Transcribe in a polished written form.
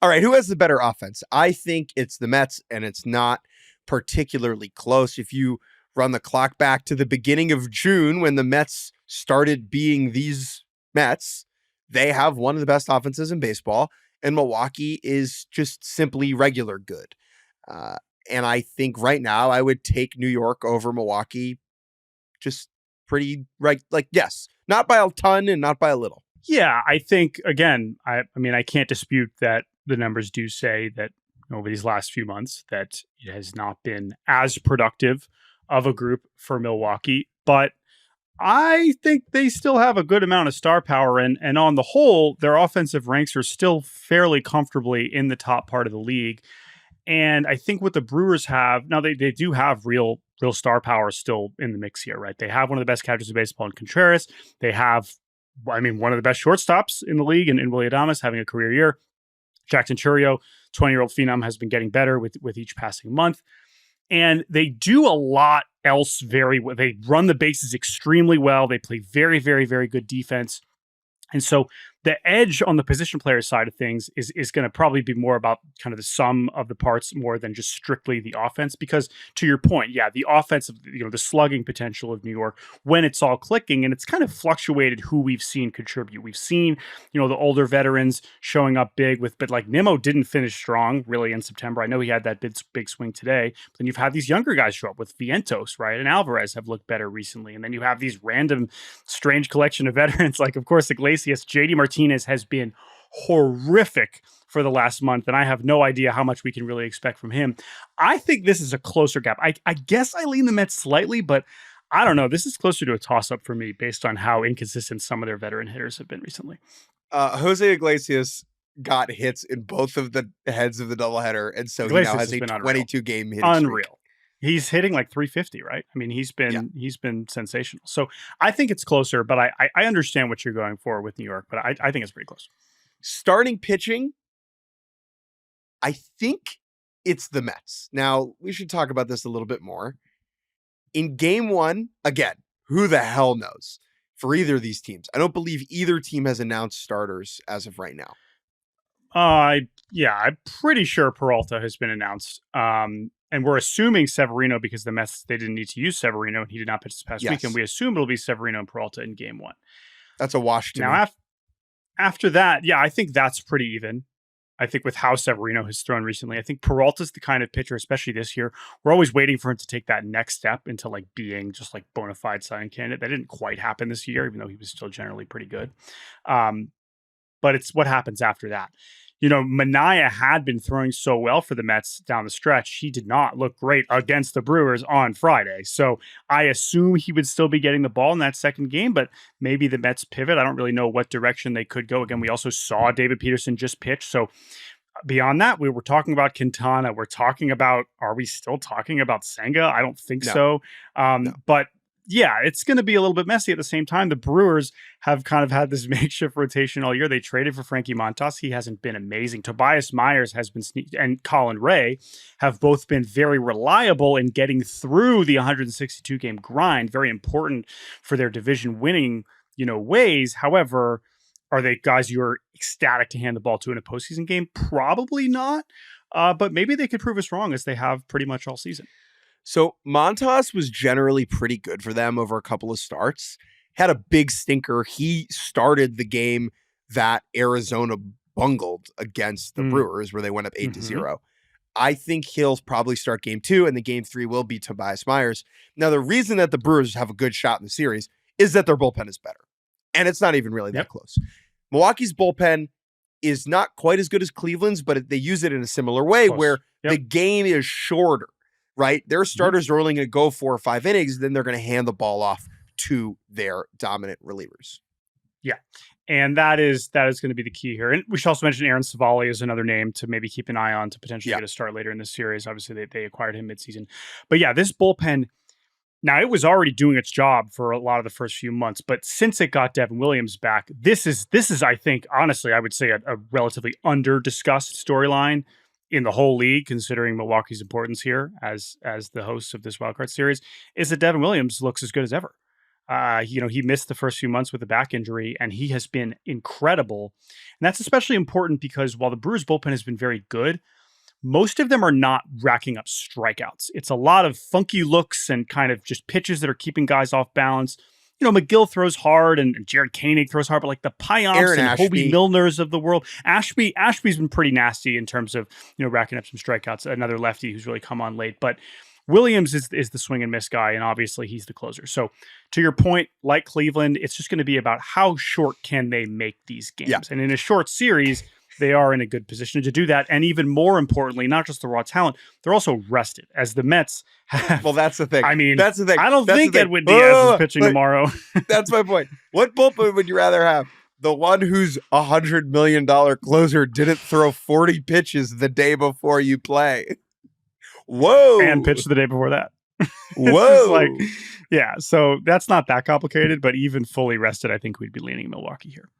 All right, who has the better offense? I think it's the Mets, and it's not particularly close. If you run the clock back to the beginning of June when the Mets started being these Mets, they have one of the best offenses in baseball, and Milwaukee is just simply regular good. And I think right now I would take New York over Milwaukee just pretty yes, not by a ton and not by a little. Yeah, I think, again, I mean, I can't dispute that the numbers do say that over these last few months that it has not been as productive of a group for Milwaukee, but I think they still have a good amount of star power, and on the whole, their offensive ranks are still fairly comfortably in the top part of the league. And I think what the Brewers have now, they do have real star power still in the mix here, right? They have one of the best catchers in baseball in Contreras. They have, I mean, one of the best shortstops in the league in Willy Adames having a career year. Jackson Chourio, 20-year-old phenom, has been getting better with each passing month. And they do a lot else very well. They run the bases extremely well. They play very, very, very good defense. And so the edge on the position player side of things is going to probably be more about kind of the sum of the parts more than just strictly the offense. Because to your point, yeah, the offensive, the slugging potential of New York when it's all clicking, and it's kind of fluctuated who we've seen contribute. We've seen, the older veterans showing up big but like Nimmo didn't finish strong really in September. I know he had that big swing today. But then you've had these younger guys show up with Vientos, right? And Alvarez have looked better recently. And then you have these random strange collection of veterans, like of course Iglesias. JD Martinez has been horrific for the last month, and I have no idea how much we can really expect from him. I think this is a closer gap. I guess I lean the Mets slightly, but I don't know. This is closer to a toss-up for me based on how inconsistent some of their veteran hitters have been recently. Jose Iglesias got hits in both of the heads of the doubleheader, and so Iglesias he now has a 22-game hitting unreal. streak. He's hitting like 350, right? I mean, he's been sensational. So I think it's closer, but I understand what you're going for with New York, but I think it's pretty close. Starting pitching, I think it's the Mets. Now, we should talk about this a little bit more. In game one, again, who the hell knows for either of these teams? I don't believe either team has announced starters as of right now. I'm pretty sure Peralta has been announced. And we're assuming Severino because the Mets, they didn't need to use Severino and he did not pitch this past week. And we assume it'll be Severino and Peralta in game one. That's a wash to me. Now, after that, I think that's pretty even. I think with how Severino has thrown recently, I think Peralta's the kind of pitcher, especially this year, we're always waiting for him to take that next step into like being just like bona fide signing candidate. That didn't quite happen this year, even though he was still generally pretty good. But it's what happens after that. Manaea had been throwing so well for the Mets down the stretch. He did not look great against the Brewers on Friday. So I assume he would still be getting the ball in that second game, but maybe the Mets pivot. I don't really know what direction they could go. Again, we also saw David Peterson just pitch. So beyond that, we were talking about Quintana. Are we still talking about Senga? I don't think so. No. But yeah, it's going to be a little bit messy. At the same time, the Brewers have kind of had this makeshift rotation all year. They traded for Frankie Montas. He hasn't been amazing. Tobias Myers has been, and Colin Ray have both been very reliable in getting through the 162-game grind. Very important for their division winning, ways. However, are they guys you're ecstatic to hand the ball to in a postseason game? Probably not. But maybe they could prove us wrong as they have pretty much all season. So Montas was generally pretty good for them over a couple of starts. Had a big stinker. He started the game that Arizona bungled against the Brewers where they went up 8-0. I think he'll probably start game 2 and the game 3 will be Tobias Myers. Now, the reason that the Brewers have a good shot in the series is that their bullpen is better. And it's not even really that close. Milwaukee's bullpen is not quite as good as Cleveland's, but they use it in a similar way where the game is shorter. Right? Their starters are only going to go 4 or 5 innings, then they're going to hand the ball off to their dominant relievers. Yeah. And that is going to be the key here. And we should also mention Aaron Savali is another name to maybe keep an eye on to potentially get a start later in the series. Obviously, they acquired him midseason. But yeah, this bullpen, now it was already doing its job for a lot of the first few months, but since it got Devin Williams back, this is I think, honestly, I would say a relatively under-discussed storyline in the whole league, considering Milwaukee's importance here as the hosts of this Wild Card Series, is that Devin Williams looks as good as ever. He missed the first few months with a back injury, and he has been incredible. And that's especially important because while the Brewers bullpen has been very good, most of them are not racking up strikeouts. It's a lot of funky looks and kind of just pitches that are keeping guys off balance. McGill throws hard and Jared Koenig throws hard, but like the Pyops and Hobie Milners of the world, Ashby's been pretty nasty in terms of, racking up some strikeouts. Another lefty who's really come on late, but Williams is the swing and miss guy, and obviously he's the closer. So to your point, like Cleveland, it's just going to be about how short can they make these games. Yeah. And in a short series, they are in a good position to do that. And even more importantly, not just the raw talent, they're also rested, as the Mets have. Well, that's the thing. I mean, that's the thing. I don't think Edwin Diaz is pitching tomorrow. That's my point. What bullpen would you rather have? The one whose $100 million closer didn't throw 40 pitches the day before you play. Whoa. And pitched the day before that. Whoa. So that's not that complicated, but even fully rested, I think we'd be leaning Milwaukee here.